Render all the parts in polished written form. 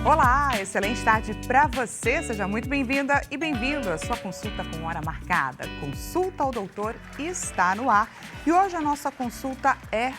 Olá, excelente tarde para você. Seja muito bem-vinda e bem-vindo à sua consulta com hora marcada. Consulta ao doutor está no ar. E hoje a nossa consulta é,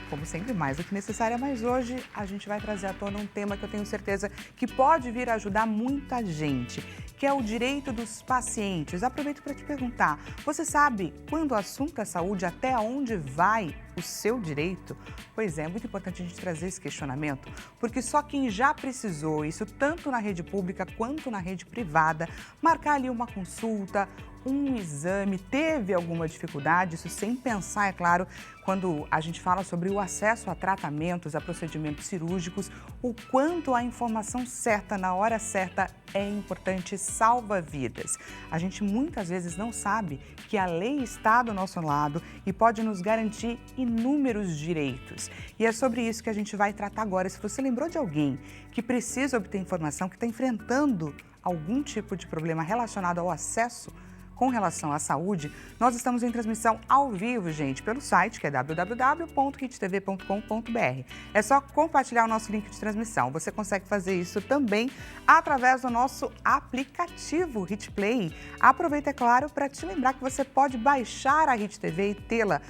como sempre, mais do que necessária, mas hoje a gente vai trazer à tona um tema que eu tenho certeza que pode vir a ajudar muita gente, que é o direito dos pacientes. Aproveito para te perguntar, você sabe quando o assunto é saúde, até onde vai o seu direito? Pois é muito importante a gente trazer esse questionamento, porque só quem já precisou, isso tanto na rede pública quanto na rede privada, marcar ali uma consulta, um exame, teve alguma dificuldade, isso sem pensar, é claro, quando a gente fala sobre o acesso a tratamentos, a procedimentos cirúrgicos, o quanto a informação certa, na hora certa, é importante, salva vidas. A gente muitas vezes não sabe que a lei está do nosso lado e pode nos garantir inúmeros direitos. E é sobre isso que a gente vai tratar agora. Se você lembrou de alguém que precisa obter informação, que está enfrentando algum tipo de problema relacionado ao acesso com relação à saúde, nós estamos em transmissão ao vivo, gente, pelo site que é www.hittv.com.br. É só compartilhar o nosso link de transmissão. Você consegue fazer isso também através do nosso aplicativo Hit Play. Aproveita, é claro, para te lembrar que você pode baixar a Hit TV e tê-la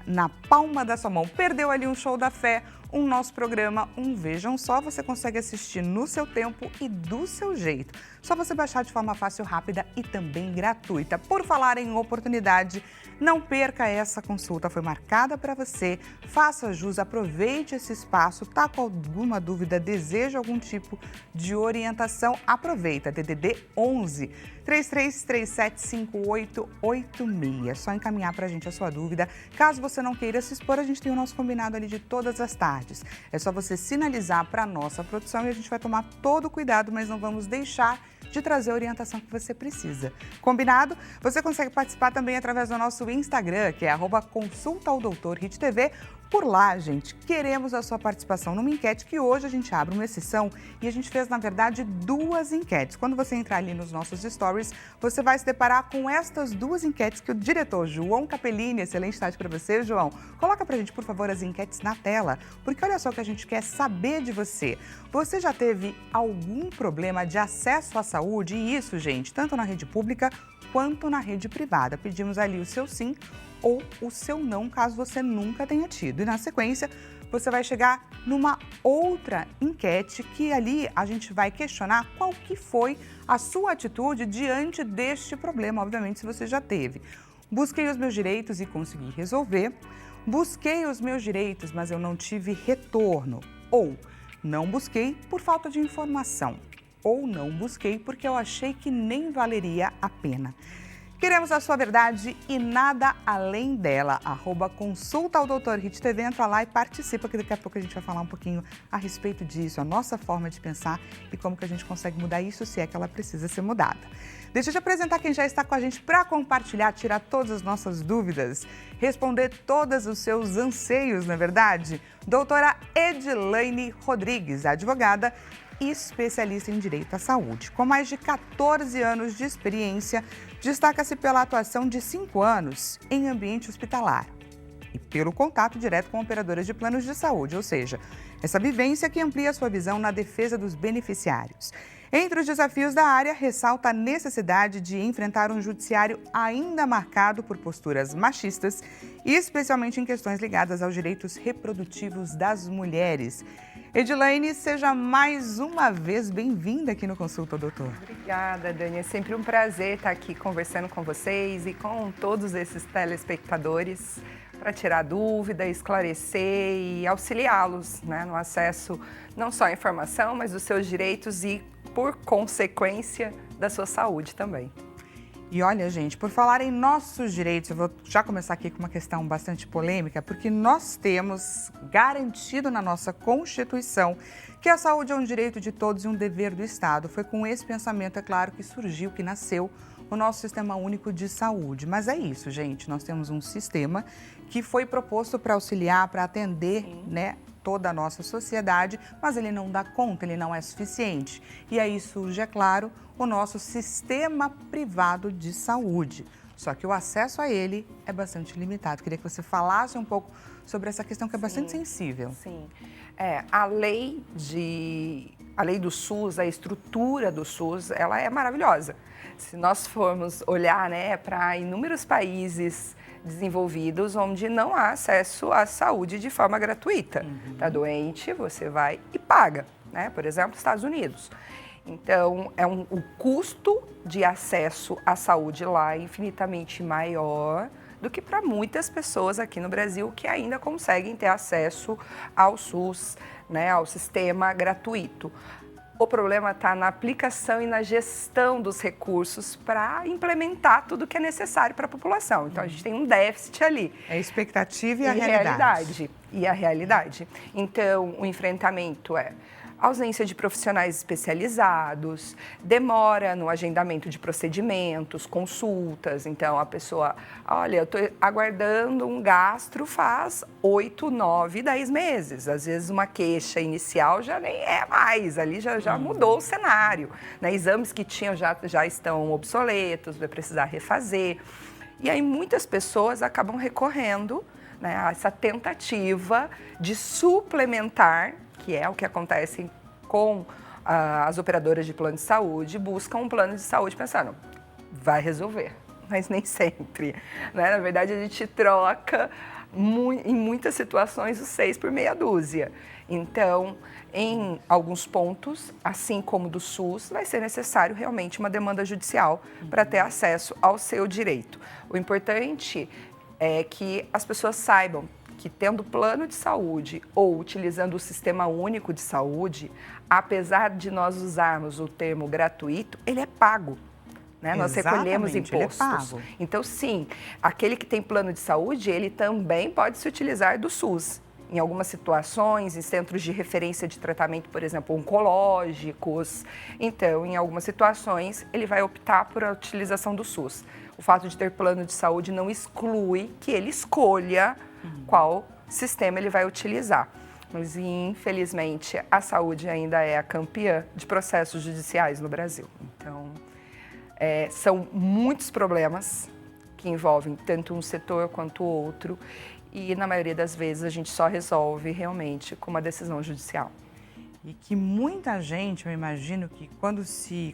na palma da sua mão. Perdeu ali um show da fé, um nosso programa, um Vejam Só, você consegue assistir no seu tempo e do seu jeito. Só você baixar de forma fácil, rápida e também gratuita. Por falar em oportunidade, não perca essa consulta, foi marcada para você. Faça jus, aproveite esse espaço, tá com alguma dúvida, deseja algum tipo de orientação, aproveita, DDD 11 33375886. É só encaminhar para a gente a sua dúvida. Caso você não queira se expor, a gente tem o nosso combinado ali de todas as tardes. É só você sinalizar para a nossa produção e a gente vai tomar todo o cuidado, mas não vamos deixar de trazer a orientação que você precisa. Combinado? Você consegue participar também através do nosso Instagram, que é @consultaodoutorhittv. Por lá, gente, queremos a sua participação numa enquete que hoje a gente abre uma exceção e a gente fez, na verdade, 2 enquetes. Quando você entrar ali nos nossos stories, você vai se deparar com estas 2 enquetes que o diretor João Capellini, excelente tarde para você, João. Coloca pra gente, por favor, as enquetes na tela, porque olha só o que a gente quer saber de você. Você já teve algum problema de acesso à saúde? E isso, gente, tanto na rede pública quanto na rede privada. Pedimos ali o seu sim ou o seu não, caso você nunca tenha tido. E na sequência, você vai chegar numa outra enquete que ali a gente vai questionar qual que foi a sua atitude diante deste problema, obviamente, se você já teve. Busquei os meus direitos e consegui resolver. Busquei os meus direitos, mas eu não tive retorno. Ou não busquei por falta de informação. Ou não busquei porque eu achei que nem valeria a pena. Queremos a sua verdade e nada além dela. @consulta ao Doutor Hit TV, entra lá e participa, que daqui a pouco a gente vai falar um pouquinho a respeito disso, a nossa forma de pensar e como que a gente consegue mudar isso, se é que ela precisa ser mudada. Deixa eu te apresentar quem já está com a gente para compartilhar, tirar todas as nossas dúvidas, responder todos os seus anseios, não é verdade? Doutora Edilaine Rodrigues, advogada e especialista em direito à saúde. Com mais de 14 anos de experiência, destaca-se pela atuação de 5 anos em ambiente hospitalar e pelo contato direto com operadoras de planos de saúde, ou seja, essa vivência que amplia sua visão na defesa dos beneficiários. Entre os desafios da área, ressalta a necessidade de enfrentar um judiciário ainda marcado por posturas machistas, especialmente em questões ligadas aos direitos reprodutivos das mulheres. Edilaine, seja mais uma vez bem-vinda aqui no Consulta, doutor. Obrigada, Dani. É sempre um prazer estar aqui conversando com vocês e com todos esses telespectadores para tirar dúvida, esclarecer e auxiliá-los, né, no acesso não só à informação, mas dos seus direitos e, por consequência, da sua saúde também. E olha, gente, por falar em nossos direitos, eu vou já começar aqui com uma questão bastante polêmica, porque nós temos garantido na nossa Constituição que a saúde é um direito de todos e um dever do Estado. Foi com esse pensamento, é claro, que surgiu, que nasceu o nosso Sistema Único de Saúde. Mas é isso, gente, nós temos um sistema que foi proposto para auxiliar, para atender, né, toda a nossa sociedade, mas ele não dá conta, ele não é suficiente. E aí surge, é claro, o nosso sistema privado de saúde. Só que o acesso a ele é bastante limitado. Queria que você falasse um pouco sobre essa questão que é bastante sensível. Sim. A lei do SUS, a estrutura do SUS, ela é maravilhosa. Se nós formos olhar, né, para inúmeros países desenvolvidos onde não há acesso à saúde de forma gratuita. Está doente, você vai e paga, né? Por exemplo, Estados Unidos. Então, o custo de acesso à saúde lá é infinitamente maior do que para muitas pessoas aqui no Brasil que ainda conseguem ter acesso ao SUS, né, ao sistema gratuito. O problema está na aplicação e na gestão dos recursos para implementar tudo que é necessário para a população. Então, a gente tem um déficit ali. É a expectativa e a realidade. E a realidade. Então, o enfrentamento é ausência de profissionais especializados, demora no agendamento de procedimentos, consultas. Então, a pessoa, olha, eu estou aguardando um gastro faz 8, 9, 10 meses. Às vezes, uma queixa inicial já nem é mais, ali já mudou o cenário. Né? Exames que tinham já estão obsoletos, vai precisar refazer. E aí, muitas pessoas acabam recorrendo, né, a essa tentativa de suplementar, que é o que acontece com as operadoras de plano de saúde, buscam um plano de saúde pensando, vai resolver, mas nem sempre. Né? Na verdade, a gente troca, em muitas situações, os 6 por meia dúzia. Então, em alguns pontos, assim como do SUS, vai ser necessário realmente uma demanda judicial para ter acesso ao seu direito. O importante é que as pessoas saibam que tendo plano de saúde ou utilizando o Sistema Único de Saúde, apesar de nós usarmos o termo gratuito, ele é pago. Né? Nós recolhemos impostos. Ele é pago. Então, sim, aquele que tem plano de saúde, ele também pode se utilizar do SUS. Em algumas situações, em centros de referência de tratamento, por exemplo, oncológicos. Então, em algumas situações, ele vai optar por a utilização do SUS. O fato de ter plano de saúde não exclui que ele escolha qual sistema ele vai utilizar. Mas, infelizmente, a saúde ainda é a campeã de processos judiciais no Brasil. Então, são muitos problemas que envolvem tanto um setor quanto o outro e, na maioria das vezes, a gente só resolve realmente com uma decisão judicial. E que muita gente, eu imagino que quando se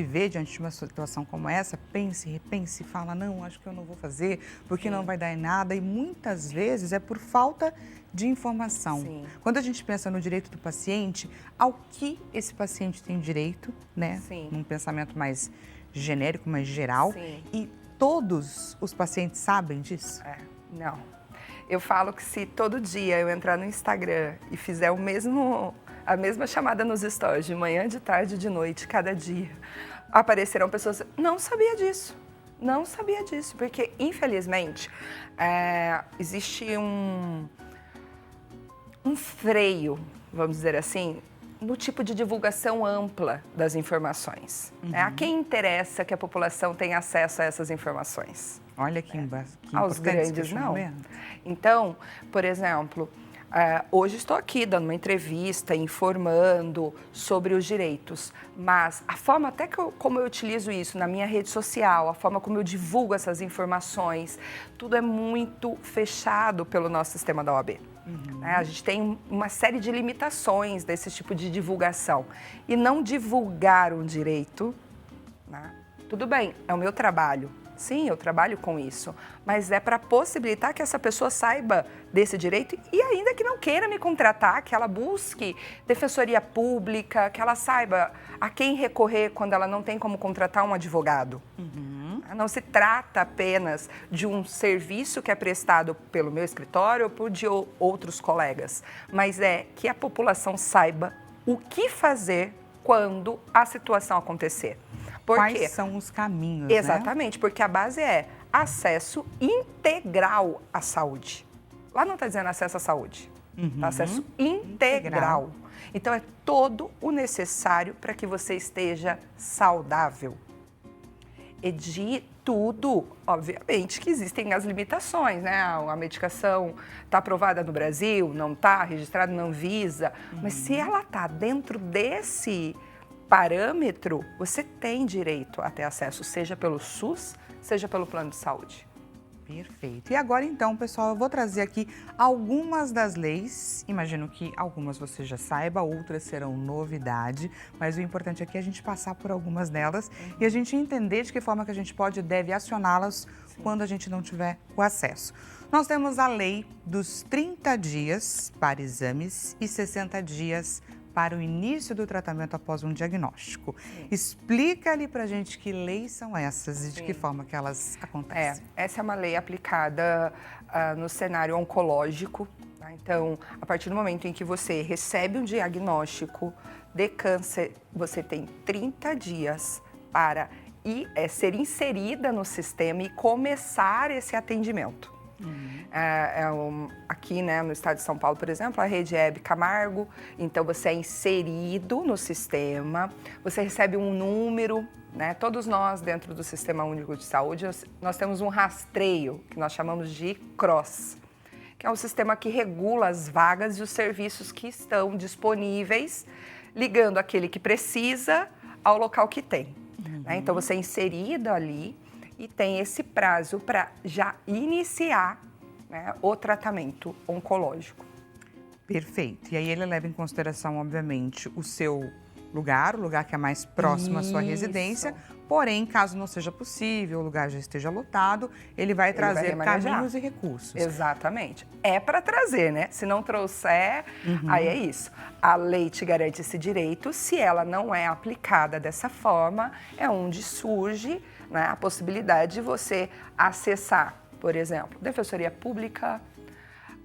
vê diante de uma situação como essa, pense, repense e fala, não, acho que eu não vou fazer, porque não vai dar em nada. E muitas vezes é por falta de informação. Sim. Quando a gente pensa no direito do paciente, ao que esse paciente tem direito, né? Sim. Num pensamento mais genérico, mais geral. Sim. E todos os pacientes sabem disso? Não. Eu falo que se todo dia eu entrar no Instagram e fizer a mesma chamada nos stories, de manhã, de tarde, de noite, cada dia, aparecerão pessoas, não sabia disso, porque, infelizmente, existe um freio, vamos dizer assim, no tipo de divulgação ampla das informações. A quem interessa que a população tenha acesso a essas informações? Olha que aos grandes, não. Então, por exemplo, hoje estou aqui dando uma entrevista, informando sobre os direitos, mas a forma até como eu utilizo isso na minha rede social, a forma como eu divulgo essas informações, tudo é muito fechado pelo nosso sistema da OAB. A gente tem uma série de limitações desse tipo de divulgação. E não divulgar um direito, né? Tudo bem, é o meu trabalho. Sim, eu trabalho com isso, mas é para possibilitar que essa pessoa saiba desse direito e ainda que não queira me contratar, que ela busque defensoria pública, que ela saiba a quem recorrer quando ela não tem como contratar um advogado. Não se trata apenas de um serviço que é prestado pelo meu escritório ou por de outros colegas, mas é que a população saiba o que fazer quando a situação acontecer. Quais são os caminhos, Exatamente, porque a base é acesso integral à saúde. Lá não está dizendo acesso à saúde, tá? Acesso integral. Então, é todo o necessário para que você esteja saudável. E de tudo, obviamente, que existem as limitações, né? A medicação está aprovada no Brasil, não está, registrada na Anvisa, mas se ela está dentro desse parâmetro, você tem direito a ter acesso, seja pelo SUS, seja pelo plano de saúde. Perfeito. E agora então, pessoal, eu vou trazer aqui algumas das leis. Imagino que algumas você já saiba, outras serão novidade, mas o importante aqui é a gente passar por algumas delas e a gente entender de que forma que a gente pode e deve acioná-las quando a gente não tiver o acesso. Nós temos a lei dos 30 dias para exames e 60 dias para o início do tratamento após um diagnóstico. Explica ali pra gente que leis são essas e de que forma que elas acontecem. Essa é uma lei aplicada no cenário oncológico. Tá? Então, a partir do momento em que você recebe um diagnóstico de câncer, você tem 30 dias para ser inserida no sistema e começar esse atendimento. Aqui, né, no estado de São Paulo, por exemplo, a rede Hebe Camargo, então você é inserido no sistema, você recebe um número, né, todos nós dentro do Sistema Único de Saúde, nós temos um rastreio que nós chamamos de CROSS, que é um sistema que regula as vagas e os serviços que estão disponíveis, ligando aquele que precisa ao local que tem. Né? Então você é inserido ali e tem esse prazo para já iniciar, né, o tratamento oncológico. Perfeito. E aí ele leva em consideração, obviamente, o seu lugar, o lugar que é mais próximo à sua residência. Porém, caso não seja possível, o lugar já esteja lotado, ele vai trazer caminhos e recursos. Exatamente. É para trazer, né? Se não trouxer, aí é isso. A lei te garante esse direito. Se ela não é aplicada dessa forma, é onde surge, né, a possibilidade de você acessar, por exemplo, Defensoria Pública,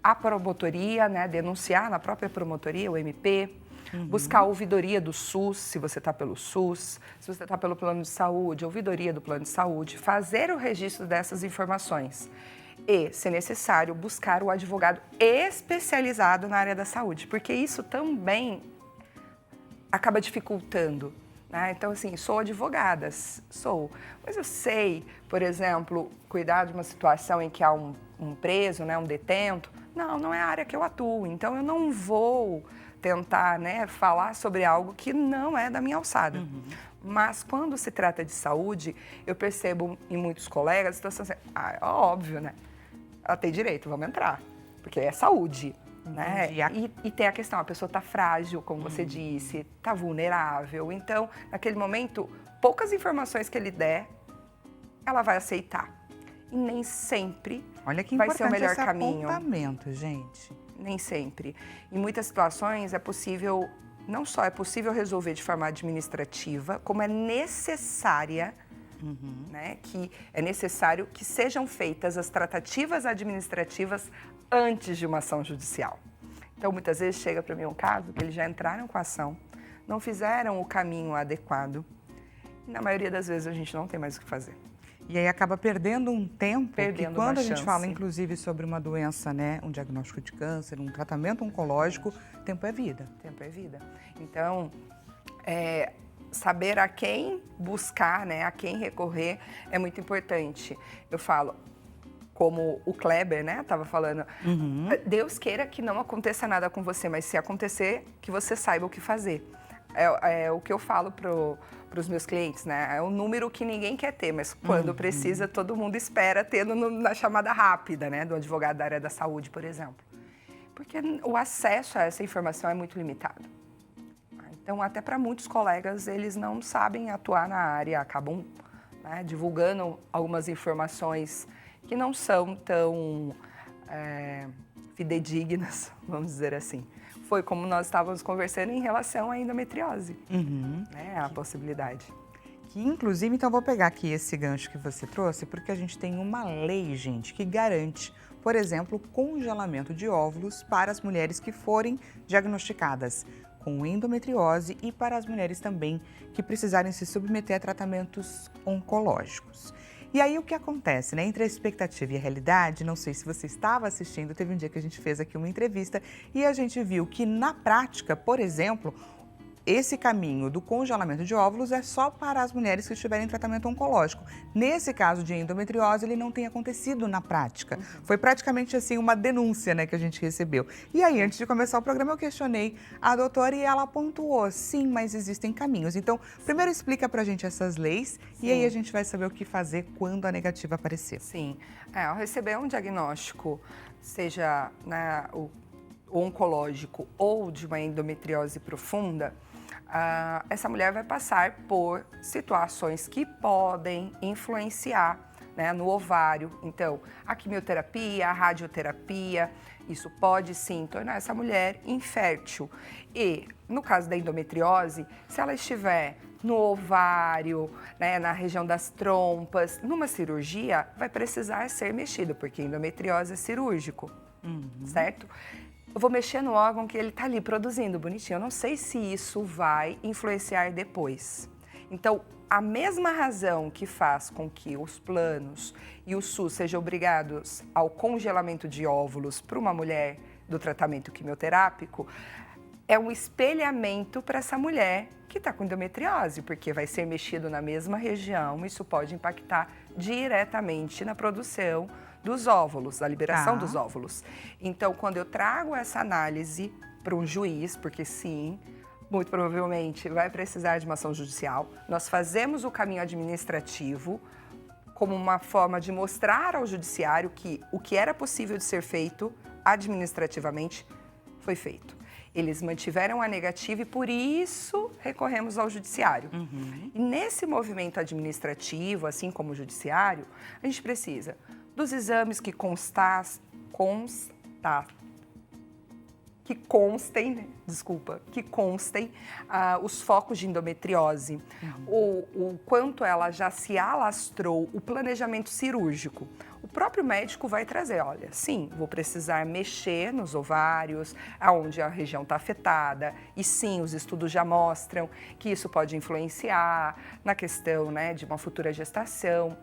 a promotoria, né, denunciar na própria promotoria, o MP, buscar a ouvidoria do SUS, se você está pelo SUS, se você está pelo plano de saúde, ouvidoria do plano de saúde, fazer o registro dessas informações e, se necessário, buscar o advogado especializado na área da saúde, porque isso também acaba dificultando. Então, assim, sou advogada, mas eu sei, por exemplo, cuidar de uma situação em que há um preso, né, um detento, não é a área que eu atuo, então eu não vou tentar, né, falar sobre algo que não é da minha alçada. Mas quando se trata de saúde, eu percebo em muitos colegas, situação assim, é óbvio, né, ela tem direito, vamos entrar, porque é saúde. Né? E tem a questão, a pessoa está frágil, como você disse, está vulnerável. Então, naquele momento, poucas informações que ele der, ela vai aceitar. E nem sempre vai ser o melhor caminho. Apontamento, gente. Nem sempre. Em muitas situações, não só é possível resolver de forma administrativa, como é necessária, né, que é necessário que sejam feitas as tratativas administrativas antes de uma ação judicial. Então, muitas vezes chega para mim um caso que eles já entraram com a ação, não fizeram o caminho adequado, e na maioria das vezes a gente não tem mais o que fazer. E aí acaba perdendo um tempo, que quando a gente chance. fala, inclusive, sobre uma doença, né, um diagnóstico de câncer, um tratamento oncológico, tempo é vida. Tempo é vida. Então, saber a quem buscar, né, a quem recorrer é muito importante. Eu falo, como o Kleber, né, estava falando, Deus queira que não aconteça nada com você, mas se acontecer, que você saiba o que fazer. É o que eu falo para os meus clientes, né? É um número que ninguém quer ter, mas quando precisa, todo mundo espera ter na chamada rápida, né, do advogado da área da saúde, por exemplo. Porque o acesso a essa informação é muito limitado. Então, até para muitos colegas, eles não sabem atuar na área, acabam, né, divulgando algumas informações que não são tão fidedignas, vamos dizer assim. Foi como nós estávamos conversando em relação à endometriose, né, a possibilidade. Que, inclusive, então, vou pegar aqui esse gancho que você trouxe, porque a gente tem uma lei, gente, que garante, por exemplo, o congelamento de óvulos para as mulheres que forem diagnosticadas com endometriose e para as mulheres também que precisarem se submeter a tratamentos oncológicos. E aí o que acontece, né? Entre a expectativa e a realidade, não sei se você estava assistindo, teve um dia que a gente fez aqui uma entrevista e a gente viu que na prática, por exemplo, esse caminho do congelamento de óvulos é só para as mulheres que estiverem em tratamento oncológico. Nesse caso de endometriose, ele não tem acontecido na prática. Foi praticamente assim uma denúncia, né, que a gente recebeu. E aí, antes de começar o programa, eu questionei a doutora e ela pontuou, sim, mas existem caminhos. Então, primeiro explica pra gente essas leis e aí a gente vai saber o que fazer quando a negativa aparecer. Sim, ao receber um diagnóstico, seja o oncológico ou de uma endometriose profunda, essa mulher vai passar por situações que podem influenciar, né, no ovário. Então, a quimioterapia, a radioterapia, isso pode sim tornar essa mulher infértil. E, no caso da endometriose, se ela estiver no ovário, né, na região das trompas, numa cirurgia, vai precisar ser mexido, porque endometriose é cirúrgico, certo? Eu vou mexer no órgão que ele está ali produzindo bonitinho. Eu não sei se isso vai influenciar depois. Então, a mesma razão que faz com que os planos e o SUS sejam obrigados ao congelamento de óvulos para uma mulher do tratamento quimioterápico, é um espelhamento para essa mulher que está com endometriose, porque vai ser mexido na mesma região, isso pode impactar diretamente na produção dos óvulos, a liberação dos óvulos. Então, quando eu trago essa análise para um juiz, porque sim, muito provavelmente vai precisar de uma ação judicial, nós fazemos o caminho administrativo como uma forma de mostrar ao judiciário que o que era possível de ser feito administrativamente foi feito. Eles mantiveram a negativa e, por isso, recorremos ao judiciário. E nesse movimento administrativo, assim como o judiciário, a gente precisa dos exames que constem os focos de endometriose, o quanto ela já se alastrou, o planejamento cirúrgico. O próprio médico vai trazer, olha, sim, vou precisar mexer nos ovários, aonde a região está afetada, e sim, os estudos já mostram que isso pode influenciar na questão, né, de uma futura gestação.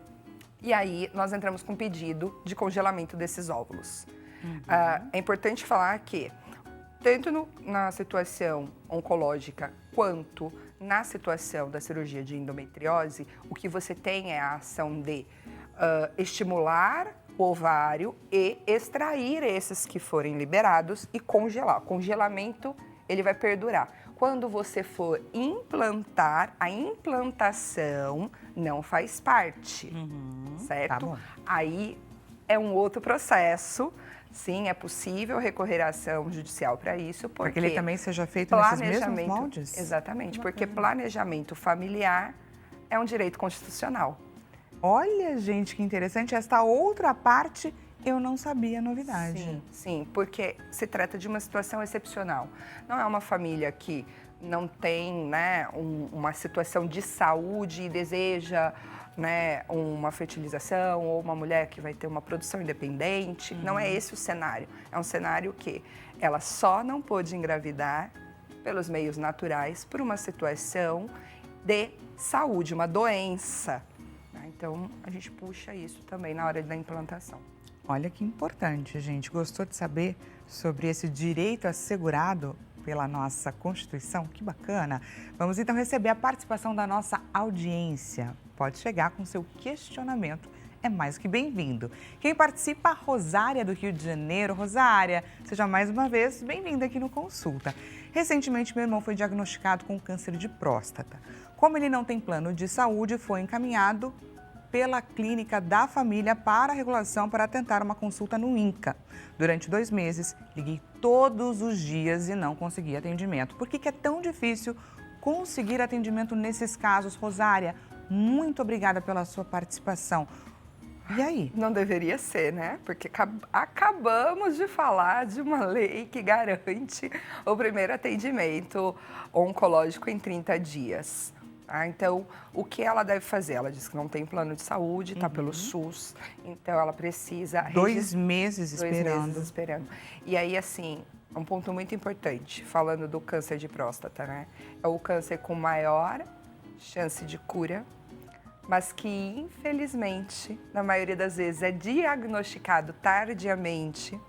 E aí, nós entramos com um pedido de congelamento desses óvulos. É importante falar que, tanto na situação oncológica quanto na situação da cirurgia de endometriose, o que você tem é a ação de estimular o ovário e extrair esses que forem liberados e congelar. O congelamento, ele vai perdurar. Quando você for implantar, a implantação não faz parte, certo? Tá bom. Aí é um outro processo. Sim, é possível recorrer à ação judicial para isso, porque ele também seja feito nesses mesmos moldes? Exatamente, porque planejamento familiar é um direito constitucional. Olha, gente, que interessante. Esta outra parte eu não sabia a novidade. Sim, sim, porque se trata de uma situação excepcional. Não é uma família que não tem, né, uma situação de saúde e deseja, né, uma fertilização, ou uma mulher que vai ter uma produção independente. Não é esse o cenário. É um cenário que ela só não pôde engravidar pelos meios naturais por uma situação de saúde, uma doença. Então, a gente puxa isso também na hora da implantação. Olha que importante, gente. Gostou de saber sobre esse direito assegurado pela nossa Constituição? Que bacana! Vamos então receber a participação da nossa audiência. Pode chegar com seu questionamento, é mais que bem-vindo. Quem participa, Rosária, do Rio de Janeiro. Rosária, seja mais uma vez bem-vinda aqui no Consulta. Recentemente, meu irmão foi diagnosticado com câncer de próstata. Como ele não tem plano de saúde, foi encaminhado pela clínica da família para a regulação para tentar uma consulta no INCA. Durante 2 meses, liguei todos os dias e não consegui atendimento. Por que é tão difícil conseguir atendimento nesses casos? Rosária, muito obrigada pela sua participação. E aí? Não deveria ser, né? Porque acabamos de falar de uma lei que garante o primeiro atendimento oncológico em 30 dias. Então, o que ela deve fazer? Ela diz que não tem plano de saúde, está pelo SUS, então ela precisa... 2 meses esperando. 2 meses esperando. E aí, assim, um ponto muito importante, falando do câncer de próstata, né? É o câncer com maior chance de cura, mas que, infelizmente, na maioria das vezes, é diagnosticado tardiamente,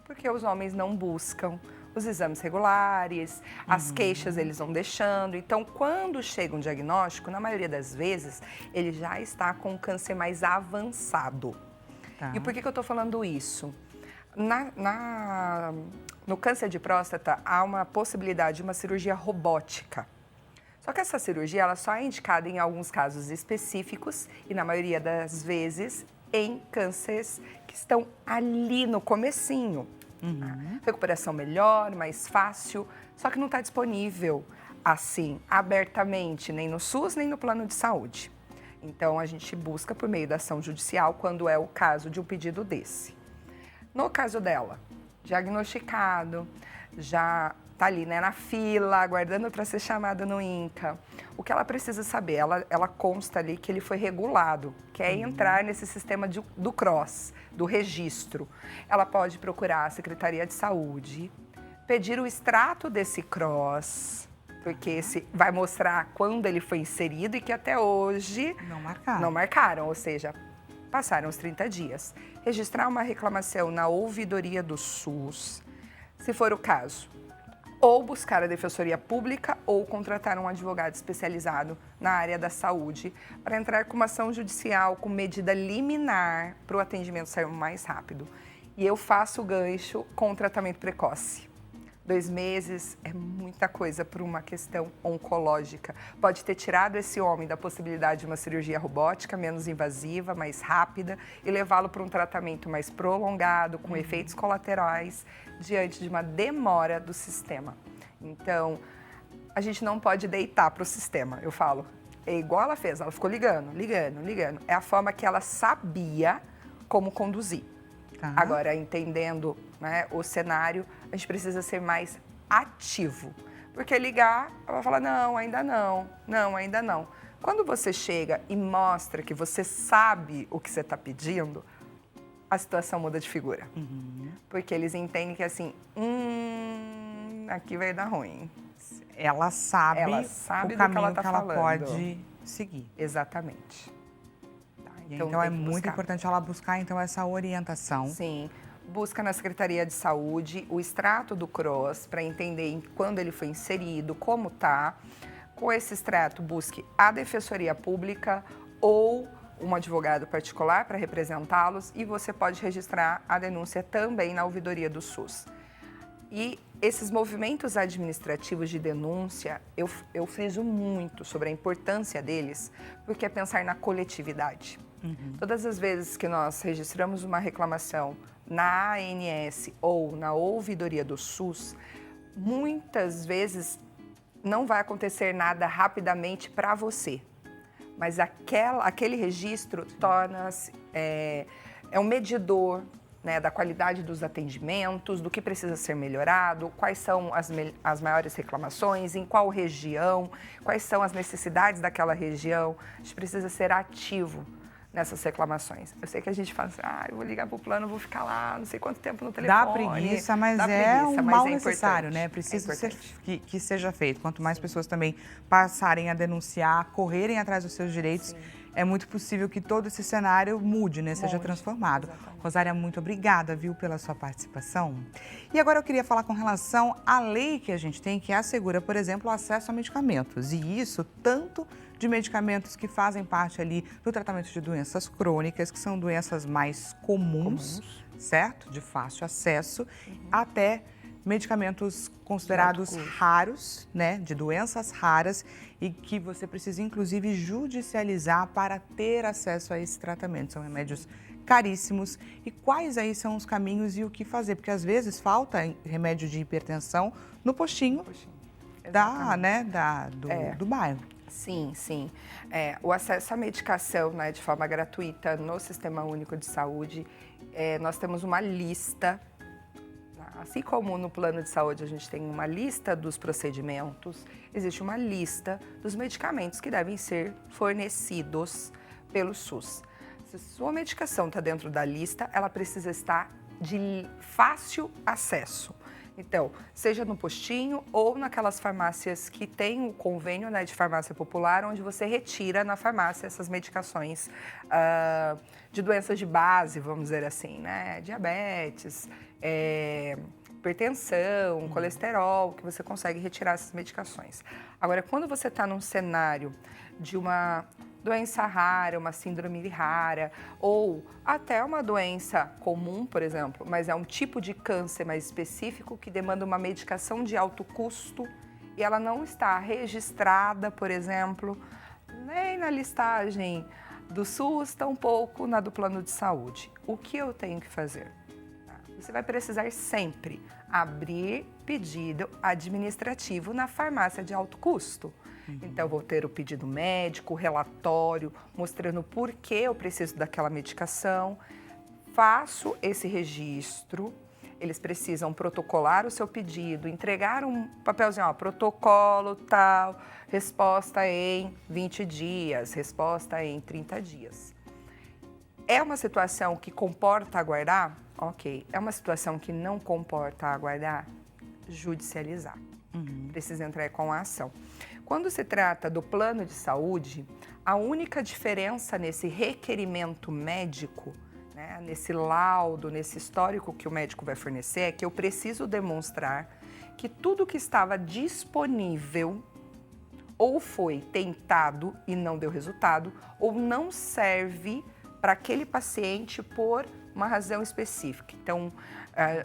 porque os homens não buscam os exames regulares, as queixas eles vão deixando. Então, quando chega um diagnóstico, na maioria das vezes, ele já está com um câncer mais avançado. Tá. E por que eu estou falando isso? No câncer de próstata, há uma possibilidade de uma cirurgia robótica. Só que essa cirurgia ela só é indicada em alguns casos específicos e, na maioria das vezes, em cânceres que estão ali no comecinho. Recuperação melhor, mais fácil, só que não está disponível assim, abertamente, nem no SUS, nem no plano de saúde. Então, a gente busca por meio da ação judicial quando é o caso de um pedido desse. No caso dela, diagnosticado, já está ali, né, na fila, aguardando para ser chamada no INCA. O que ela precisa saber? Ela consta ali que ele foi regulado, que é entrar nesse sistema do CROSS, do registro. Ela pode procurar a Secretaria de Saúde, pedir o extrato desse CROSS, porque esse vai mostrar quando ele foi inserido e que até hoje não marcaram, ou seja, passaram os 30 dias. Registrar uma reclamação na ouvidoria do SUS, se for o caso. Ou buscar a Defensoria Pública ou contratar um advogado especializado na área da saúde para entrar com uma ação judicial com medida liminar para o atendimento sair mais rápido. E eu faço o gancho com o tratamento precoce. 2 meses é muita coisa para uma questão oncológica. Pode ter tirado esse homem da possibilidade de uma cirurgia robótica, menos invasiva, mais rápida, e levá-lo para um tratamento mais prolongado, com efeitos colaterais, diante de uma demora do sistema. Então, a gente não pode deitar para o sistema, eu falo. É igual ela fez, ela ficou ligando. É a forma que ela sabia como conduzir. Agora, entendendo, né, o cenário, a gente precisa ser mais ativo. Porque ligar, ela vai falar, não, ainda não. Quando você chega e mostra que você sabe o que você está pedindo, a situação muda de figura. Porque eles entendem que assim, aqui vai dar ruim. Ela sabe o caminho que ela pode seguir. Exatamente. Então é muito importante ela buscar então essa orientação. Sim, busca na Secretaria de Saúde o extrato do CROSS para entender quando ele foi inserido, como está. Com esse extrato, busque a Defensoria Pública ou um advogado particular para representá-los e você pode registrar a denúncia também na ouvidoria do SUS. E esses movimentos administrativos de denúncia, eu friso muito sobre a importância deles, porque é pensar na coletividade. Todas as vezes que nós registramos uma reclamação na ANS ou na ouvidoria do SUS, muitas vezes não vai acontecer nada rapidamente para você, mas aquele registro torna-se um medidor, né, da qualidade dos atendimentos, do que precisa ser melhorado, quais são as maiores reclamações, em qual região, quais são as necessidades daquela região. A gente precisa ser ativo nessas reclamações. Eu sei que a gente fala assim, eu vou ligar para o plano, vou ficar lá, não sei quanto tempo no telefone. Dá preguiça, mas um mal necessário, né? Precisa ser que seja feito. Quanto mais pessoas também passarem a denunciar, correrem atrás dos seus direitos, é muito possível que todo esse cenário mude, né? Seja transformado. Exatamente. Rosária, muito obrigada, viu, pela sua participação. E agora eu queria falar com relação à lei que a gente tem, que assegura, por exemplo, o acesso a medicamentos. E isso tanto de medicamentos que fazem parte ali do tratamento de doenças crônicas, que são doenças mais comuns, certo? De fácil acesso, até medicamentos considerados raros, né? De doenças raras e que você precisa, inclusive, judicializar para ter acesso a esse tratamento. São remédios caríssimos. E quais aí são os caminhos e o que fazer? Porque, às vezes, falta remédio de hipertensão no postinho do bairro. Sim. O acesso à medicação, né, de forma gratuita no Sistema Único de Saúde, nós temos uma lista. Assim como no plano de saúde a gente tem uma lista dos procedimentos, existe uma lista dos medicamentos que devem ser fornecidos pelo SUS. Se sua medicação está dentro da lista, ela precisa estar de fácil acesso. Então, seja no postinho ou naquelas farmácias que têm o convênio, né, de farmácia popular, onde você retira na farmácia essas medicações de doenças de base, vamos dizer assim, né? Diabetes, hipertensão, colesterol, que você consegue retirar essas medicações. Agora, quando você está num cenário de uma doença rara, uma síndrome rara, ou até uma doença comum, por exemplo, mas é um tipo de câncer mais específico que demanda uma medicação de alto custo e ela não está registrada, por exemplo, nem na listagem do SUS, tampouco na do plano de saúde. O que eu tenho que fazer? Você vai precisar sempre abrir pedido administrativo na farmácia de alto custo. Então, vou ter o pedido médico, o relatório, mostrando por que eu preciso daquela medicação. Faço esse registro, eles precisam protocolar o seu pedido, entregar um papelzinho, ó, protocolo tal, resposta em 20 dias, resposta em 30 dias. É uma situação que comporta aguardar? Ok. É uma situação que não comporta aguardar? Judicializar. Precisa entrar com a ação. Quando se trata do plano de saúde, a única diferença nesse requerimento médico, né, nesse laudo, nesse histórico que o médico vai fornecer, é que eu preciso demonstrar que tudo que estava disponível ou foi tentado e não deu resultado, ou não serve para aquele paciente por uma razão específica. Então,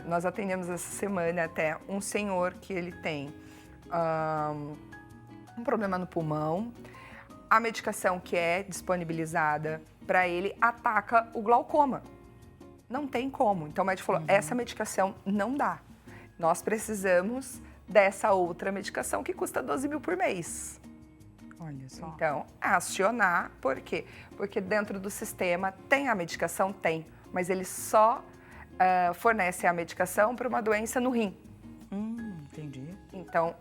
nós atendemos essa semana até um senhor que ele tem um problema no pulmão, a medicação que é disponibilizada para ele ataca o glaucoma. Não tem como. Então o médico falou, essa medicação não dá. Nós precisamos dessa outra medicação que custa 12 mil por mês. Olha só. Então, acionar, por quê? Porque dentro do sistema tem a medicação? Tem, mas ele só fornece a medicação para uma doença no rim. Entendi. Então,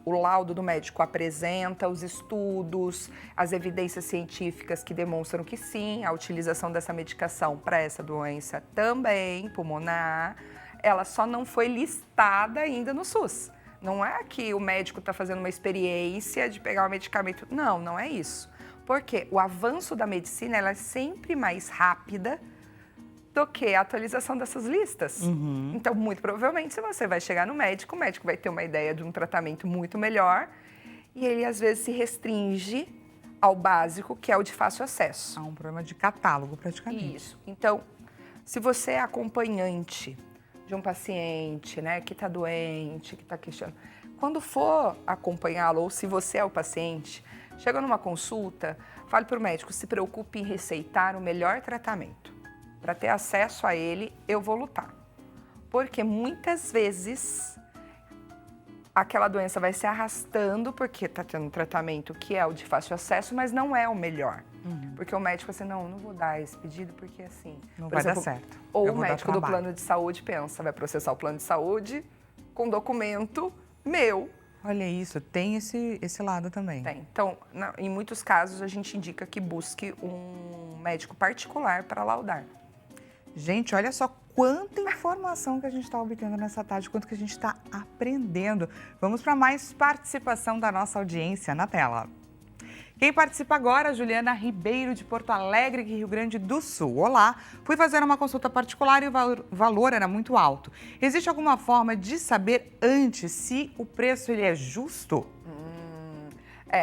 o laudo do médico apresenta os estudos, as evidências científicas que demonstram que sim, a utilização dessa medicação para essa doença também, pulmonar, ela só não foi listada ainda no SUS. Não é que o médico está fazendo uma experiência de pegar o medicamento. Não, não é isso. Porque o avanço da medicina ela é sempre mais rápida do que a atualização dessas listas. Então, muito provavelmente, se você vai chegar no médico, o médico vai ter uma ideia de um tratamento muito melhor e ele, às vezes, se restringe ao básico, que é o de fácil acesso. Há um problema de catálogo, praticamente. Isso. Então, se você é acompanhante de um paciente, né, que está doente, que está questionando, quando for acompanhá-lo, ou se você é o paciente, chega numa consulta, fale para o médico, se preocupe em receitar o melhor tratamento. Para ter acesso a ele, eu vou lutar. Porque muitas vezes aquela doença vai se arrastando porque está tendo um tratamento que é o de fácil acesso, mas não é o melhor. Porque o médico assim, não vou dar esse pedido porque assim... Não vai dar certo. Ou o médico do plano de saúde pensa, vai processar o plano de saúde com documento meu. Olha isso, tem esse lado também. Tem. Então, em muitos casos, a gente indica que busque um médico particular para laudar. Gente, olha só quanta informação que a gente está obtendo nessa tarde, quanto que a gente está aprendendo. Vamos para mais participação da nossa audiência na tela. Quem participa agora, Juliana Ribeiro, de Porto Alegre, Rio Grande do Sul. Olá, fui fazer uma consulta particular e o valor era muito alto. Existe alguma forma de saber antes se o preço ele é justo?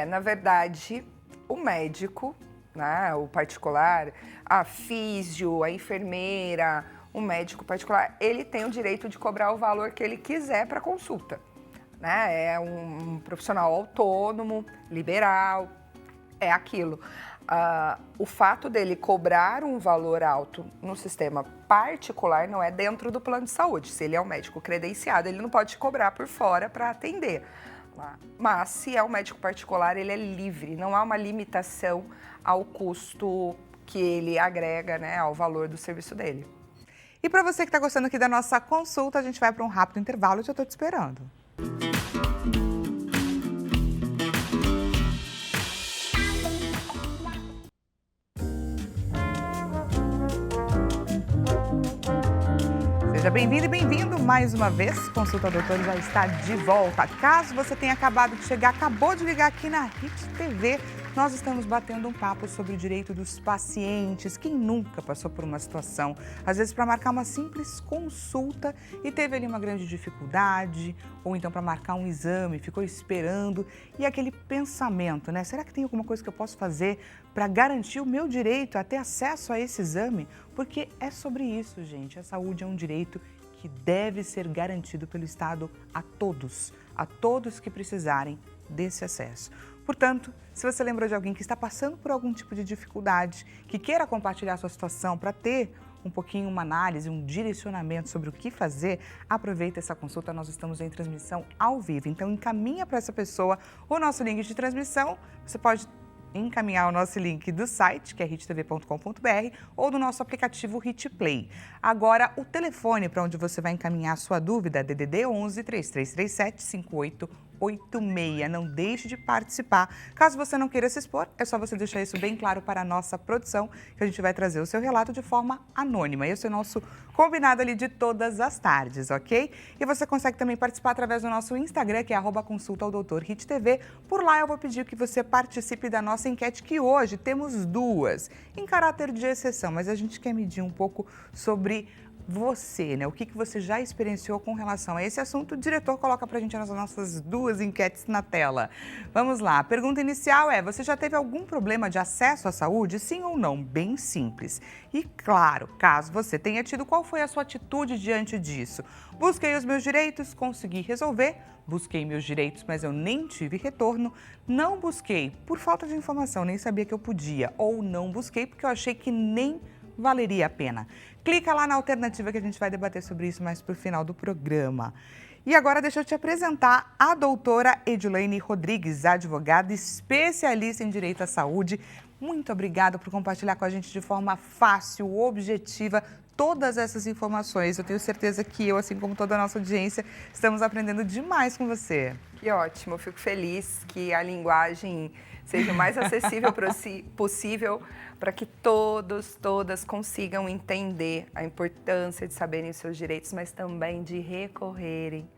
Na verdade, o médico, né, o particular, a físio, a enfermeira, o médico particular, ele tem o direito de cobrar o valor que ele quiser para consulta. Né? É um profissional autônomo, liberal, é aquilo. O fato dele cobrar um valor alto no sistema particular não é dentro do plano de saúde. Se ele é um médico credenciado, ele não pode cobrar por fora para atender. Mas se é um médico particular, ele é livre, não há uma limitação ao custo que ele agrega, né, ao valor do serviço dele. E para você que está gostando aqui da nossa consulta, a gente vai para um rápido intervalo e já estou te esperando. Seja bem-vindo e bem-vindo mais uma vez. Consulta Doutor já está de volta. Caso você tenha acabado de chegar, acabou de ligar aqui na Hit TV, Nós estamos batendo um papo sobre o direito dos pacientes. Quem nunca passou por uma situação, às vezes para marcar uma simples consulta e teve ali uma grande dificuldade, ou então para marcar um exame, ficou esperando e aquele pensamento, né? Será que tem alguma coisa que eu posso fazer para garantir o meu direito a ter acesso a esse exame? Porque é sobre isso, gente. A saúde é um direito que deve ser garantido pelo Estado a todos que precisarem desse acesso. Portanto, se você lembrou de alguém que está passando por algum tipo de dificuldade, que queira compartilhar sua situação para ter um pouquinho uma análise, um direcionamento sobre o que fazer, aproveita essa consulta, nós estamos em transmissão ao vivo. Então, encaminha para essa pessoa o nosso link de transmissão, você pode encaminhar o nosso link do site, que é hittv.com.br, ou do nosso aplicativo Hit Play. Agora, o telefone para onde você vai encaminhar a sua dúvida é DDD 11 3337 5886. Não deixe de participar. Caso você não queira se expor, é só você deixar isso bem claro para a nossa produção, que a gente vai trazer o seu relato de forma anônima. Esse é o nosso combinado ali de todas as tardes, ok? E você consegue também participar através do nosso Instagram, que é @consultaodoutorhittv. Por lá eu vou pedir que você participe da nossa enquete, que hoje temos duas, em caráter de exceção, mas a gente quer medir um pouco sobre você, né? O que você já experienciou com relação a esse assunto? O diretor coloca pra gente as nossas duas enquetes na tela. Vamos lá. A pergunta inicial é: você já teve algum problema de acesso à saúde? Sim ou não? Bem simples. E claro, caso você tenha tido, qual foi a sua atitude diante disso? Busquei os meus direitos, consegui resolver. Busquei meus direitos, mas eu nem tive retorno. Não busquei por falta de informação, nem sabia que eu podia. Ou não busquei porque eu achei que nem valeria a pena. Clica lá na alternativa que a gente vai debater sobre isso mais para o final do programa. E agora deixa eu te apresentar a doutora Edilene Rodrigues, advogada especialista em direito à saúde. Muito obrigada por compartilhar com a gente de forma fácil, objetiva, todas essas informações. Eu tenho certeza que eu, assim como toda a nossa audiência, estamos aprendendo demais com você. Que ótimo, eu fico feliz que a linguagem seja o mais acessível possível para que todas consigam entender a importância de saberem os seus direitos, mas também de recorrerem,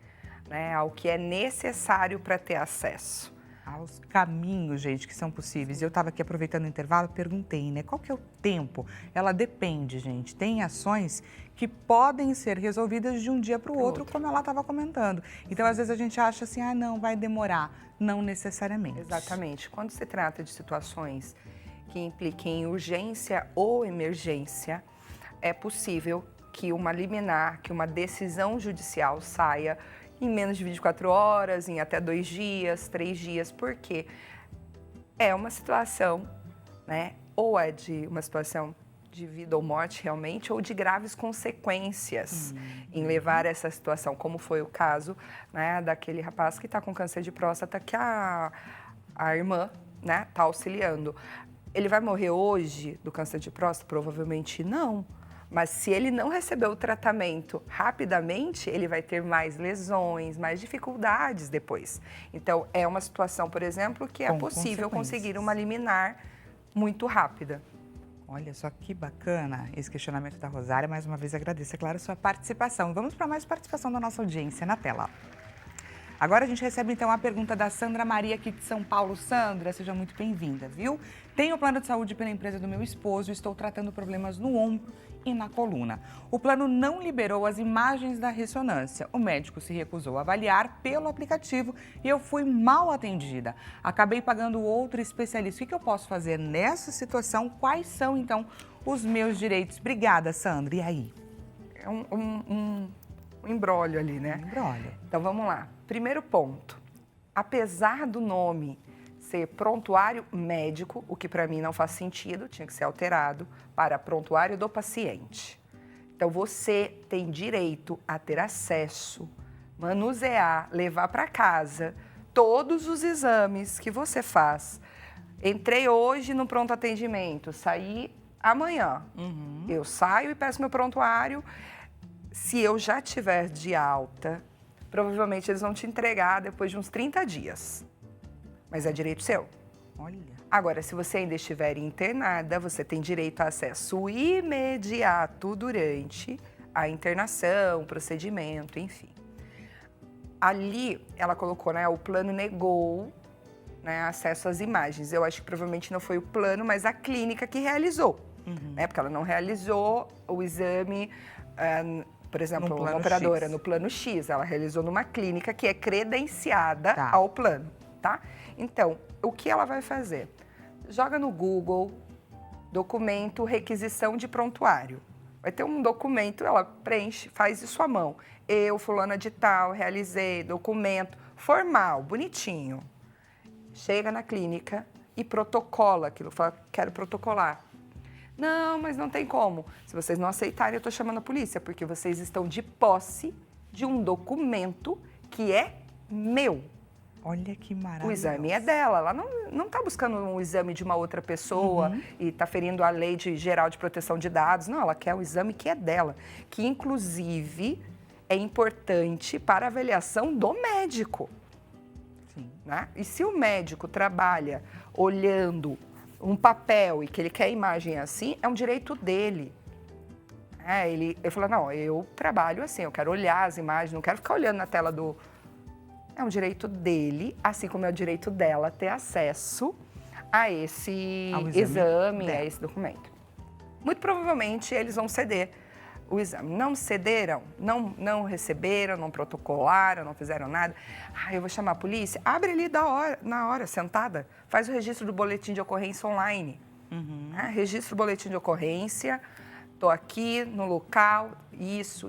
né, ao que é necessário para ter acesso. Aos caminhos, gente, que são possíveis. Eu estava aqui aproveitando o intervalo, perguntei, né? Qual que é o tempo? Ela depende, gente. Tem ações que podem ser resolvidas de um dia para o outro, como ela estava comentando. Então, às vezes a gente acha assim, não, vai demorar. Não necessariamente. Exatamente. Quando se trata de situações que impliquem urgência ou emergência, é possível que uma liminar, que uma decisão judicial saia em menos de 24 horas, em até 2 dias, 3 dias, porque é uma situação, né? Ou é de uma situação de vida ou morte realmente, ou de graves consequências em levar essa situação, como foi o caso, né, daquele rapaz que está com câncer de próstata, que a irmã, né, está auxiliando. Ele vai morrer hoje do câncer de próstata? Provavelmente não. Mas se ele não receber o tratamento rapidamente, ele vai ter mais lesões, mais dificuldades depois. Então, é uma situação, por exemplo, que é possível conseguir uma liminar muito rápida. Olha só que bacana esse questionamento da Rosária. Mais uma vez agradeço, é claro, a sua participação. Vamos para mais participação da nossa audiência na tela. Agora a gente recebe então a pergunta da Sandra Maria aqui de São Paulo. Sandra, seja muito bem-vinda, viu? Tenho plano de saúde pela empresa do meu esposo e estou tratando problemas no ombro e na coluna. O plano não liberou as imagens da ressonância. O médico se recusou a avaliar pelo aplicativo e eu fui mal atendida. Acabei pagando outro especialista. O que eu posso fazer nessa situação? Quais são, então, os meus direitos? Obrigada, Sandra. E aí? É um imbróglio ali, né? Um imbróglio. Então, vamos lá. Primeiro ponto. Apesar do nome ser prontuário médico, o que para mim não faz sentido, tinha que ser alterado para prontuário do paciente. Então, você tem direito a ter acesso, manusear, levar para casa todos os exames que você faz. Entrei hoje no pronto atendimento, saí amanhã. Eu saio e peço meu prontuário. Se eu já tiver de alta, provavelmente eles vão te entregar depois de uns 30 dias. Mas é direito seu. Olha. Agora, se você ainda estiver internada, você tem direito a acesso imediato durante a internação, o procedimento, enfim. Ali, ela colocou, né, o plano negou né, acesso às imagens. Eu acho que provavelmente não foi o plano, mas a clínica que realizou, né, porque ela não realizou o exame, por exemplo, uma operadora no plano X, ela realizou numa clínica que é credenciada ao plano, tá? Então, o que ela vai fazer? Joga no Google, documento requisição de prontuário. Vai ter um documento, ela preenche, faz isso à mão. Eu, fulana de tal, realizei, documento formal, bonitinho. Chega na clínica e protocola aquilo, fala, quero protocolar. Não, mas não tem como. Se vocês não aceitarem, eu estou chamando a polícia, porque vocês estão de posse de um documento que é meu. Olha que maravilha. O exame é dela, ela não está buscando um exame de uma outra pessoa e está ferindo a lei geral de proteção de dados. Não, ela quer o exame que é dela, que inclusive é importante para a avaliação do médico. Sim. Né? E se o médico trabalha olhando um papel e que ele quer a imagem assim, é um direito dele. Ele falou, não, eu trabalho assim, eu quero olhar as imagens, não quero ficar olhando na tela do... É um direito dele, assim como é o direito dela ter acesso a esse exame, a esse documento. Muito provavelmente eles vão ceder o exame. Não cederam, não receberam, não protocolaram, não fizeram nada. Eu vou chamar a polícia. Abre ali na hora, sentada. Faz o registro do boletim de ocorrência online. Registra o boletim de ocorrência. Estou aqui no local, isso.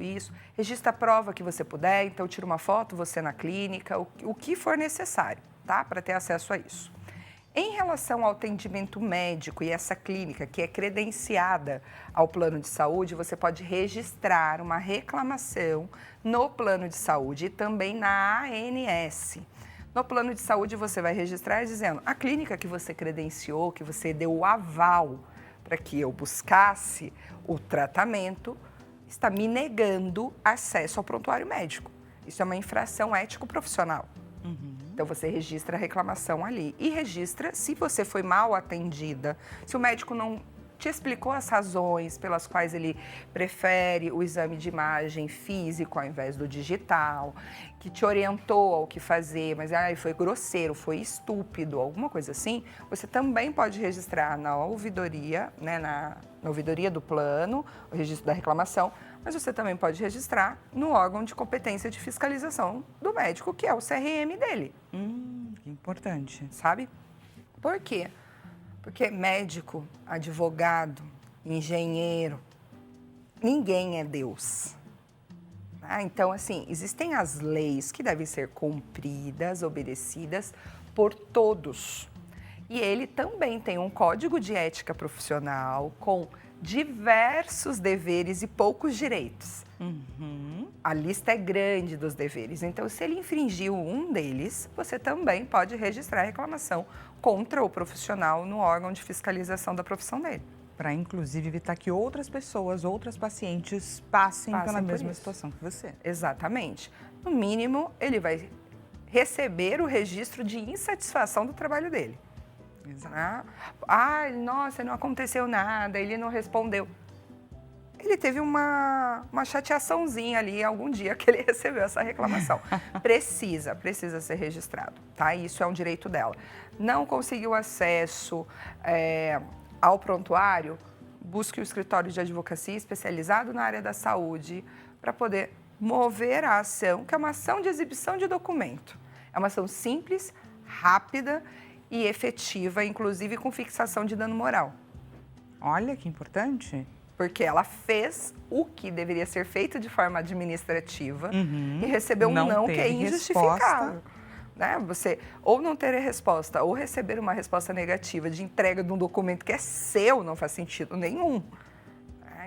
Registra a prova que você puder, então tira uma foto, você na clínica, o que for necessário, tá? Para ter acesso a isso. Em relação ao atendimento médico e essa clínica que é credenciada ao plano de saúde, você pode registrar uma reclamação no plano de saúde e também na ANS. No plano de saúde você vai registrar dizendo, a clínica que você credenciou, que você deu o aval para que eu buscasse o tratamento, está me negando acesso ao prontuário médico. Isso é uma infração ético-profissional. Então, você registra a reclamação ali e registra se você foi mal atendida, se o médico não te explicou as razões pelas quais ele prefere o exame de imagem físico ao invés do digital, que te orientou ao que fazer, mas foi grosseiro, foi estúpido, alguma coisa assim, você também pode registrar na ouvidoria, né, na ouvidoria do plano, o registro da reclamação, mas você também pode registrar no órgão de competência de fiscalização do médico, que é o CRM dele. Que importante. Sabe? Por quê? Porque médico, advogado, engenheiro, ninguém é Deus. Então, assim, existem as leis que devem ser cumpridas, obedecidas por todos. E ele também tem um código de ética profissional com diversos deveres e poucos direitos. A lista é grande dos deveres. Então, se ele infringiu um deles, você também pode registrar a reclamação contra o profissional no órgão de fiscalização da profissão dele. Para, inclusive, evitar que outras pessoas, outras pacientes passem pela mesma situação que você. Exatamente. No mínimo, ele receber o registro de insatisfação do trabalho dele. Exato. Nossa, não aconteceu nada, ele não respondeu. Ele teve uma chateaçãozinha ali algum dia que ele recebeu essa reclamação. Precisa ser registrado, tá? Isso é um direito dela. Não conseguiu acesso ao prontuário, busque o escritório de advocacia especializado na área da saúde para poder mover a ação, que é uma ação de exibição de documento. É uma ação simples, rápida e efetiva, inclusive com fixação de dano moral. Olha que importante. Porque ela fez o que deveria ser feito de forma administrativa e recebeu um não que é injustificável. Né? Você ou não ter a resposta ou receber uma resposta negativa de entrega de um documento que é seu não faz sentido nenhum.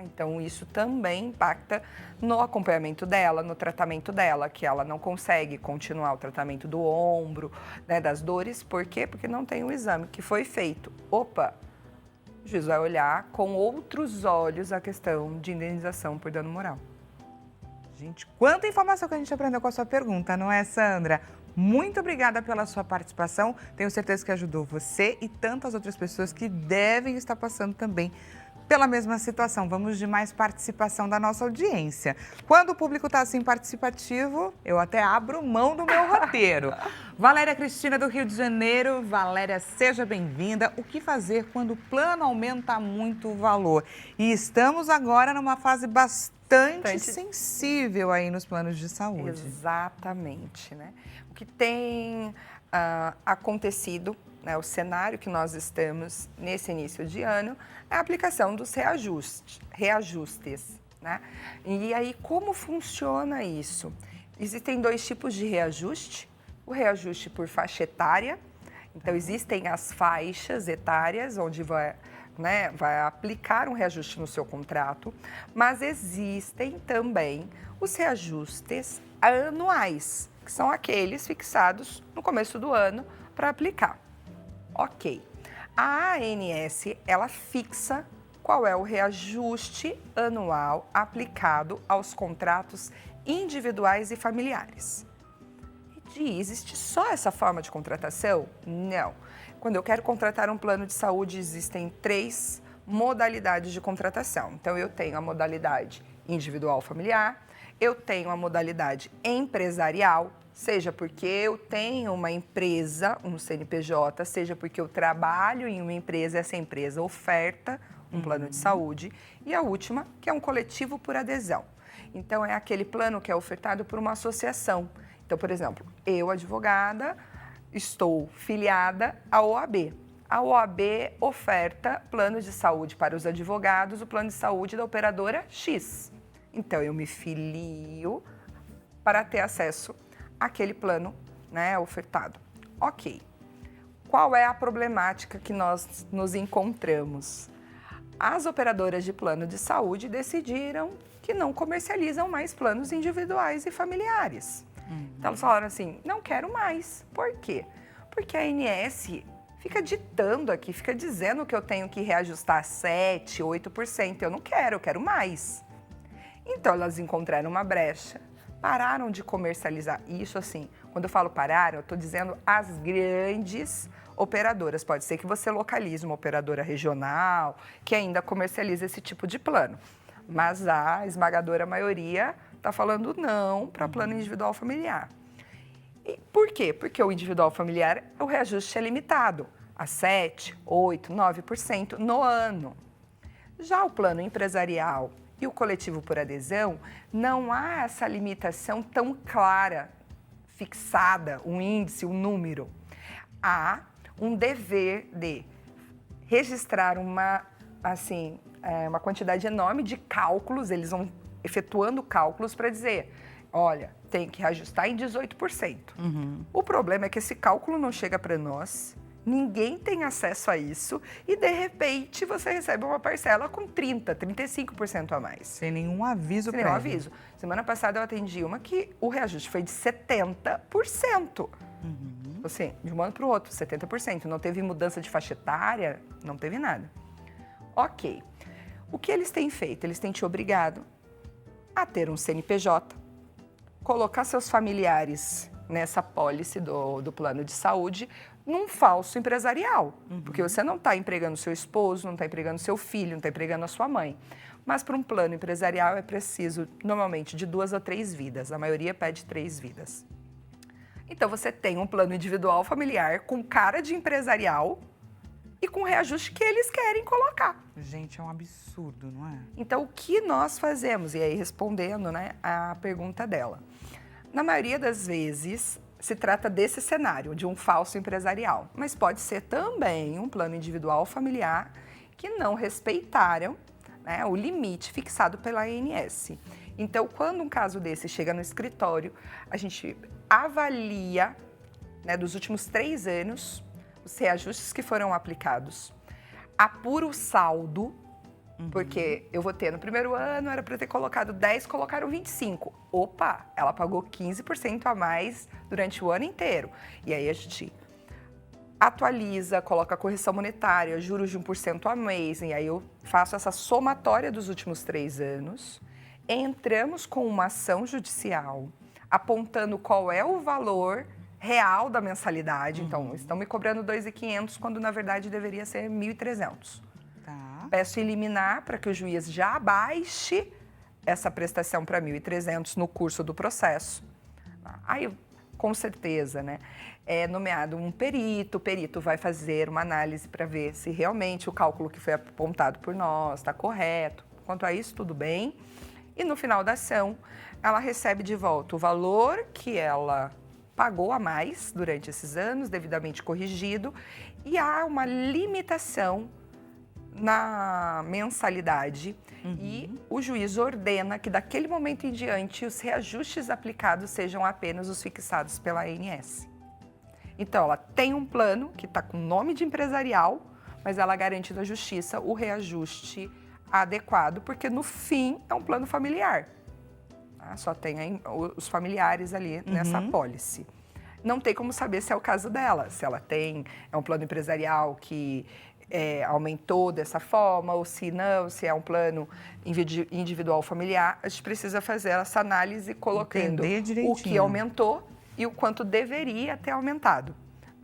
Então, isso também impacta no acompanhamento dela, no tratamento dela, que ela não consegue continuar o tratamento do ombro, né, das dores. Por quê? Porque não tem o exame que foi feito. Opa, o juiz vai olhar com outros olhos a questão de indenização por dano moral. Gente, quanta informação que a gente aprendeu com a sua pergunta, não é, Sandra? Muito obrigada pela sua participação. Tenho certeza que ajudou você e tantas outras pessoas que devem estar passando também pela mesma situação. Vamos de mais participação da nossa audiência. Quando o público está assim participativo, eu até abro mão do meu roteiro. Valéria Cristina do Rio de Janeiro. Valéria, seja bem-vinda. O que fazer quando o plano aumenta muito o valor? E estamos agora numa fase bastante sensível aí nos planos de saúde. Exatamente, né? O que tem acontecido, né, o cenário que nós estamos nesse início de ano, é a aplicação dos reajustes, né? E aí, como funciona isso? Existem 2 tipos de reajuste. O reajuste por faixa etária. Então, existem as faixas etárias, onde vai aplicar um reajuste no seu contrato, mas existem também os reajustes anuais, que são aqueles fixados no começo do ano para aplicar. Ok. A ANS, ela fixa qual é o reajuste anual aplicado aos contratos individuais e familiares. Existe só essa forma de contratação? Não. Quando eu quero contratar um plano de saúde, existem 3 modalidades de contratação. Então, eu tenho a modalidade individual familiar, eu tenho a modalidade empresarial, seja porque eu tenho uma empresa, um CNPJ, seja porque eu trabalho em uma empresa, essa empresa oferta um plano de saúde, e a última, que é um coletivo por adesão. Então, é aquele plano que é ofertado por uma associação. Então, por exemplo, eu, advogada, estou filiada à OAB. A OAB oferta plano de saúde para os advogados, o plano de saúde da operadora X. Então, eu me filio para ter acesso àquele plano, né, ofertado. Ok. Qual é a problemática que nós nos encontramos? As operadoras de plano de saúde decidiram que não comercializam mais planos individuais e familiares. Então, elas falaram assim, não quero mais. Por quê? Porque a ANS fica ditando aqui, fica dizendo que eu tenho que reajustar 7%, 8%. Eu não quero, eu quero mais. Então, elas encontraram uma brecha, pararam de comercializar. Isso, assim, quando eu falo pararam, eu estou dizendo as grandes operadoras. Pode ser que você localize uma operadora regional que ainda comercializa esse tipo de plano. Mas a esmagadora maioria está falando não para plano individual familiar. E por quê? Porque o individual familiar, o reajuste é limitado a 7%, 8%, 9% no ano. Já o plano empresarial e o coletivo por adesão, não há essa limitação tão clara, fixada, um índice, um número. Há um dever de registrar uma quantidade enorme de cálculos, eles vão efetuando cálculos para dizer, olha, tem que reajustar em 18%. O problema é que esse cálculo não chega para nós, ninguém tem acesso a isso e, de repente, você recebe uma parcela com 30%, 35% a mais. Sem nenhum aviso prévio. Sem nenhum aviso. Semana passada eu atendi uma que o reajuste foi de 70%. Assim, de um ano para o outro, 70%. Não teve mudança de faixa etária, não teve nada. Ok. O que eles têm feito? Eles têm te obrigado a ter um CNPJ, colocar seus familiares nessa pólice do plano de saúde num falso empresarial. Porque você não está empregando seu esposo, não está empregando seu filho, não está empregando a sua mãe. Mas para um plano empresarial é preciso, normalmente, de 2 a 3 vidas. A maioria pede 3 vidas. Então, você tem um plano individual familiar com cara de empresarial e com o reajuste que eles querem colocar. Gente, é um absurdo, não é? Então, o que nós fazemos? E aí, respondendo, né, a pergunta dela. Na maioria das vezes, se trata desse cenário, de um falso empresarial. Mas pode ser também um plano individual familiar que não respeitaram, né, o limite fixado pela ANS. Então, quando um caso desse chega no escritório, a gente avalia, né, dos últimos 3 anos, os reajustes que foram aplicados, apura o saldo, porque eu vou ter no primeiro ano, era para ter colocado 10, colocaram 25. Opa, ela pagou 15% a mais durante o ano inteiro. E aí a gente atualiza, coloca a correção monetária, juros de 1% a mês, e aí eu faço essa somatória dos últimos 3 anos, entramos com uma ação judicial, apontando qual é o valor real da mensalidade. Então, estão me cobrando 2.500, quando na verdade deveria ser 1.300. Tá. Peço eliminar para que o juiz já abaixe essa prestação para 1.300 no curso do processo. Aí com certeza, né? É nomeado um perito, o perito vai fazer uma análise para ver se realmente o cálculo que foi apontado por nós está correto. Quanto a isso, tudo bem. E no final da ação, ela recebe de volta o valor que ela pagou a mais durante esses anos, devidamente corrigido, e há uma limitação na mensalidade e o juiz ordena que daquele momento em diante os reajustes aplicados sejam apenas os fixados pela ANS. Então, ela tem um plano que está com nome de empresarial, mas ela garante na justiça o reajuste adequado, porque no fim é um plano familiar. Tá? Só tem os familiares ali nessa apólice. Não tem como saber se é o caso dela, se ela é um plano empresarial que aumentou dessa forma, ou se não, se é um plano individual familiar. A gente precisa fazer essa análise colocando o que aumentou e o quanto deveria ter aumentado,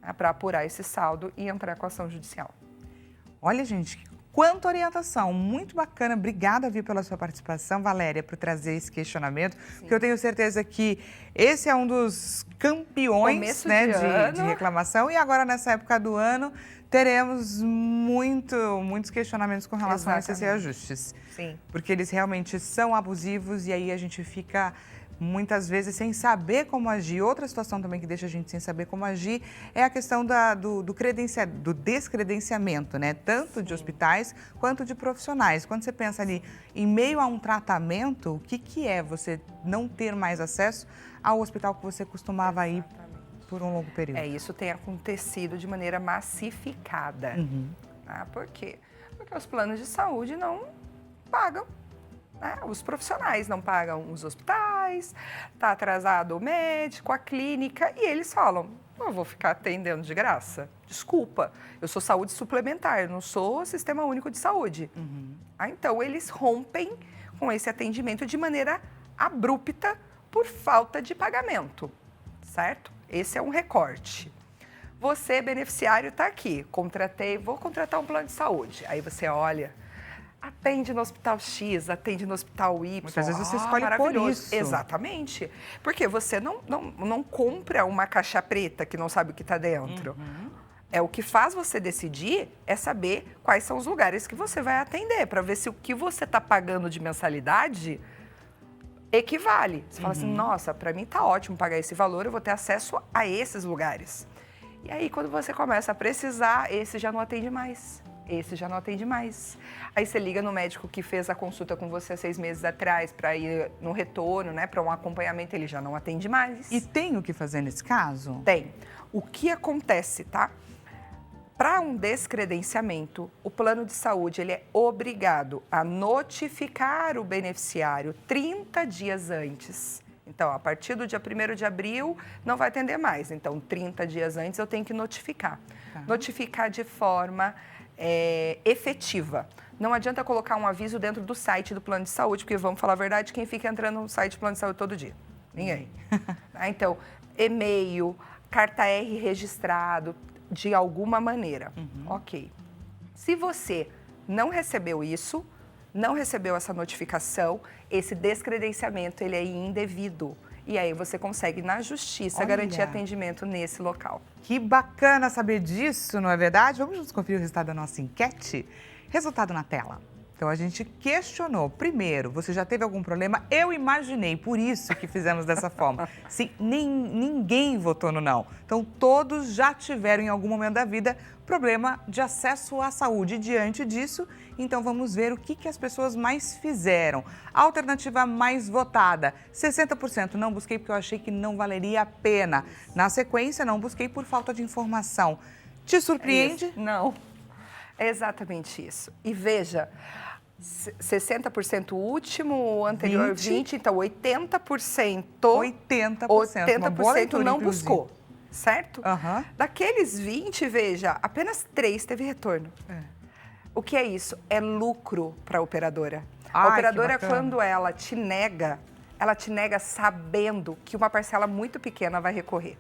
né, para apurar esse saldo e entrar com a ação judicial. Olha, gente, quanta orientação, muito bacana. Obrigada, Vi, pela sua participação, Valéria, por trazer esse questionamento, porque eu tenho certeza que esse é um dos campeões, né, de reclamação, e agora nessa época do ano teremos muitos questionamentos com relação a esses reajustes. Sim. Porque eles realmente são abusivos e aí a gente fica muitas vezes sem saber como agir. Outra situação também que deixa a gente sem saber como agir é a questão do descredenciamento, né? Tanto de hospitais quanto de profissionais. Quando você pensa ali em meio a um tratamento, o que é você não ter mais acesso ao hospital que você costumava ir por um longo período? Isso tem acontecido de maneira massificada. Tá? Por quê? Porque os planos de saúde não pagam. Os profissionais não pagam os hospitais, está atrasado o médico, a clínica, e eles falam, eu vou ficar atendendo de graça? Desculpa, eu sou saúde suplementar, eu não sou sistema único de saúde. Então, eles rompem com esse atendimento de maneira abrupta por falta de pagamento, certo? Esse é um recorte. Você, beneficiário, está aqui, vou contratar um plano de saúde. Aí você olha, atende no hospital X, atende no hospital Y. Muitas vezes você escolhe por isso. Exatamente. Porque você não compra uma caixa preta que não sabe o que está dentro. O que faz você decidir é saber quais são os lugares que você vai atender, para ver se o que você está pagando de mensalidade equivale. Você fala assim, nossa, para mim está ótimo pagar esse valor, eu vou ter acesso a esses lugares. E aí, quando você começa a precisar, esse já não atende mais. Esse já não atende mais. Aí você liga no médico que fez a consulta com você 6 meses atrás para ir no retorno, né, para um acompanhamento, ele já não atende mais. E tem o que fazer nesse caso? Tem. O que acontece, tá? Para um descredenciamento, o plano de saúde ele é obrigado a notificar o beneficiário 30 dias antes. Então, a partir do dia 1º de abril, não vai atender mais. Então, 30 dias antes eu tenho que notificar. Notificar de forma efetiva. Não adianta colocar um aviso dentro do site do plano de saúde, porque vamos falar a verdade, quem fica entrando no site do plano de saúde todo dia? Ninguém. Então, e-mail, carta R registrado, de alguma maneira. Ok. Se você não recebeu isso, não recebeu essa notificação, esse descredenciamento ele é indevido. E aí você consegue, na justiça, garantir atendimento nesse local. Que bacana saber disso, não é verdade? Vamos juntos conferir o resultado da nossa enquete? Resultado na tela. Então, a gente questionou. Primeiro, você já teve algum problema? Eu imaginei, por isso que fizemos dessa forma. Sim, ninguém votou no não. Então, todos já tiveram, em algum momento da vida, problema de acesso à saúde. Diante disso, então, vamos ver o que as pessoas mais fizeram. A alternativa mais votada, 60%. Não busquei porque eu achei que não valeria a pena. Na sequência, não busquei por falta de informação. Te surpreende? Não. É exatamente isso. E veja, 60% o último, o anterior 20%, então 80%. 80% não buscou, certo? Uhum. Daqueles 20%, veja, apenas 3 teve retorno. O que é isso? É lucro para a operadora. A operadora, quando ela te nega sabendo que uma parcela muito pequena vai recorrer.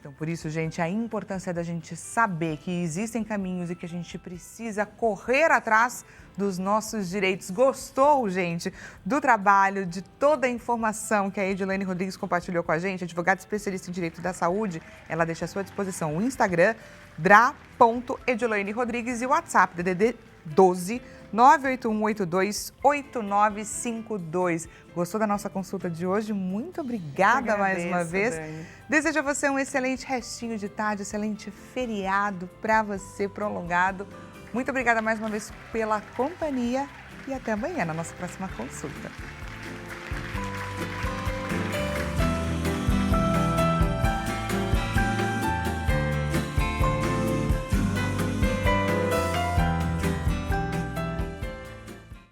Então, por isso, gente, a importância da gente saber que existem caminhos e que a gente precisa correr atrás dos nossos direitos. Gostou, gente, do trabalho, de toda a informação que a Edilene Rodrigues compartilhou com a gente, advogada especialista em direito da saúde? Ela deixa à sua disposição o Instagram, dra.edilene Rodrigues, e o WhatsApp, DDD 12 981828952. Gostou da nossa consulta de hoje? Muito obrigada mais uma vez. Dani. Desejo a você um excelente restinho de tarde, excelente feriado para você prolongado. Muito obrigada mais uma vez pela companhia e até amanhã na nossa próxima consulta.